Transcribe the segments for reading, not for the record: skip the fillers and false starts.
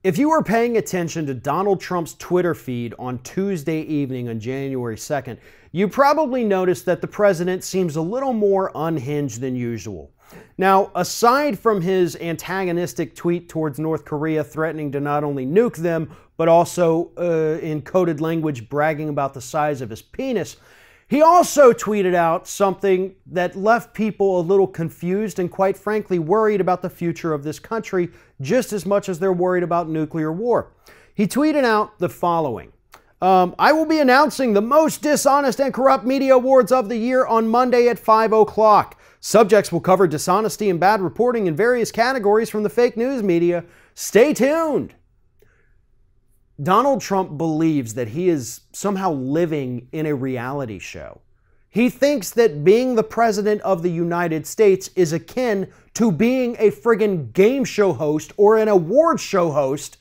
If you were paying attention to Donald Trump's Twitter feed on Tuesday evening on January 2nd, you probably noticed that the president seems a little more unhinged than usual. Now, aside from his antagonistic tweet towards North Korea threatening to not only nuke them, but also in coded language bragging about the size of his penis, he also tweeted out something that left people a little confused and quite frankly worried about the future of this country just as much as they're worried about nuclear war. He tweeted out the following. I will be announcing the most dishonest and corrupt media awards of the year on Monday at 5 o'clock. Subjects will cover dishonesty and bad reporting in various categories from the fake news media. Stay tuned. Donald Trump believes that he is somehow living in a reality show. He thinks that being the president of the United States is akin to being a friggin' game show host or an award show host,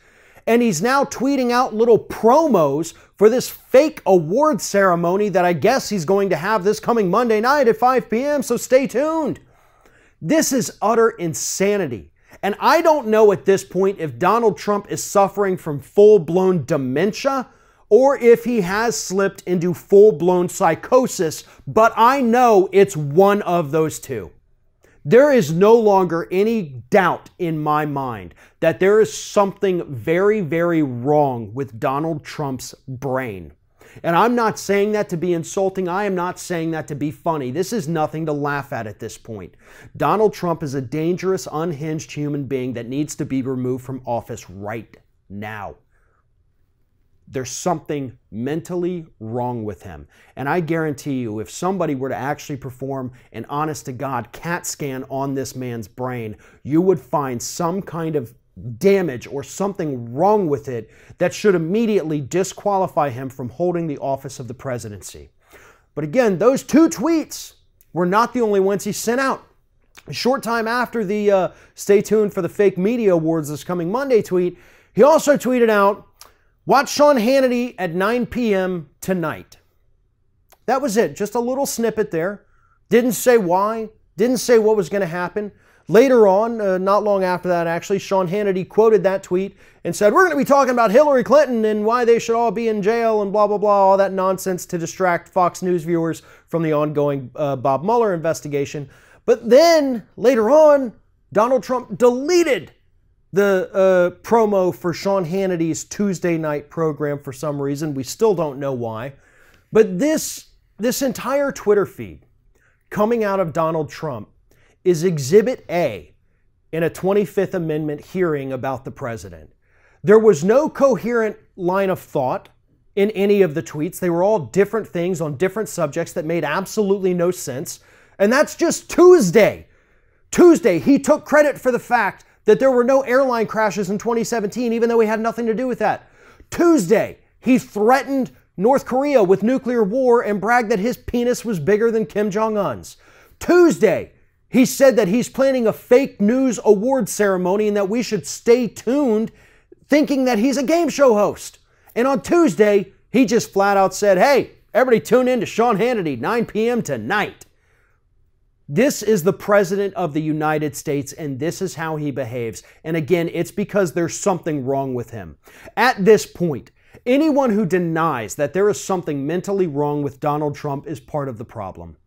and he's now tweeting out little promos for this fake award ceremony that I guess he's going to have this coming Monday night at 5 p.m., so stay tuned. This is utter insanity. And I don't know at this point if Donald Trump is suffering from full-blown dementia or if he has slipped into full-blown psychosis, but I know it's one of those two. There is no longer any doubt in my mind that there is something very, very wrong with Donald Trump's brain. And I'm not saying that to be insulting. I am not saying that to be funny. This is nothing to laugh at this point. Donald Trump is a dangerous, unhinged human being that needs to be removed from office right now. There's something mentally wrong with him. And I guarantee you, if somebody were to actually perform an honest-to-God CAT scan on this man's brain, you would find some kind of damage or something wrong with it that should immediately disqualify him from holding the office of the presidency. But again, those two tweets were not the only ones he sent out. A short time after the stay tuned for the fake media awards this coming Monday tweet, he also tweeted out, watch Sean Hannity at 9 p.m. tonight. That was it. Just a little snippet there. Didn't say why. Didn't say what was going to happen. Later on, not long after that actually, Sean Hannity quoted that tweet and said, we're going to be talking about Hillary Clinton and why they should all be in jail and blah, blah, blah, all that nonsense to distract Fox News viewers from the ongoing Bob Mueller investigation. But then, later on, Donald Trump deleted the promo for Sean Hannity's Tuesday night program for some reason. We still don't know why. But this entire Twitter feed coming out of Donald Trump is Exhibit A in a 25th Amendment hearing about the president. There was no coherent line of thought in any of the tweets. They were all different things on different subjects that made absolutely no sense. And that's just Tuesday. Tuesday, he took credit for the fact that there were no airline crashes in 2017, even though he had nothing to do with that. Tuesday, he threatened North Korea with nuclear war and bragged that his penis was bigger than Kim Jong-un's. Tuesday, he said that he's planning a fake news award ceremony and that we should stay tuned, thinking that he's a game show host. And on Tuesday, he just flat out said, hey, everybody tune in to Sean Hannity, 9 p.m. tonight. This is the president of the United States, and this is how he behaves. And again, it's because there's something wrong with him. At this point, anyone who denies that there is something mentally wrong with Donald Trump is part of the problem.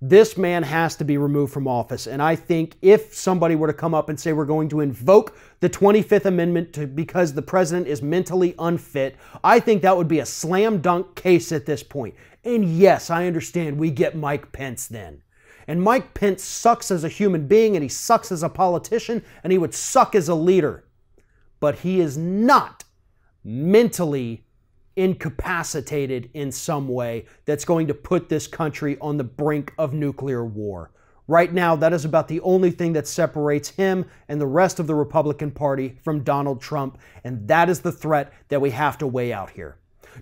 This man has to be removed from office. And I think if somebody were to come up and say we're going to invoke the 25th Amendment because the president is mentally unfit, I think that would be a slam dunk case at this point. And yes, I understand we get Mike Pence then. And Mike Pence sucks as a human being and he sucks as a politician and he would suck as a leader. But he is not mentally incapacitated in some way that's going to put this country on the brink of nuclear war. Right now, that is about the only thing that separates him and the rest of the Republican Party from Donald Trump, and that is the threat that we have to weigh out here.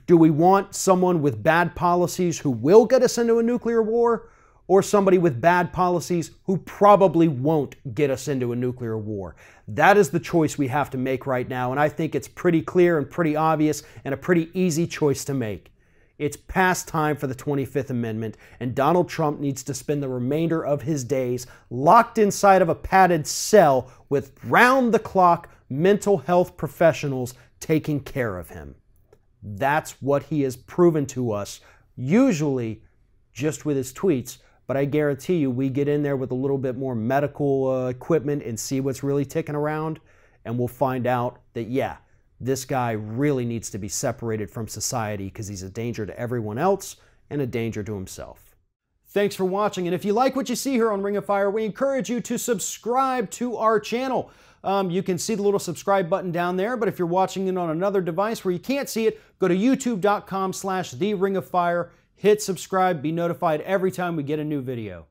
Do we want someone with bad policies who will get us into a nuclear war, or somebody with bad policies who probably won't get us into a nuclear war? That is the choice we have to make right now, and I think it's pretty clear and pretty obvious and a pretty easy choice to make. It's past time for the 25th Amendment, and Donald Trump needs to spend the remainder of his days locked inside of a padded cell with round-the-clock mental health professionals taking care of him. That's what he has proven to us, usually just with his tweets, but I guarantee you we get in there with a little bit more medical equipment and see what's really ticking around, and we'll find out that, yeah, this guy really needs to be separated from society because he's a danger to everyone else and a danger to himself. Thanks for watching, and if you like what you see here on Ring of Fire, we encourage you to subscribe to our channel. You can see the little subscribe button down there, but if you're watching it on another device where you can't see it, go to youtube.com/TheRingOfFire, hit subscribe, be notified every time we get a new video.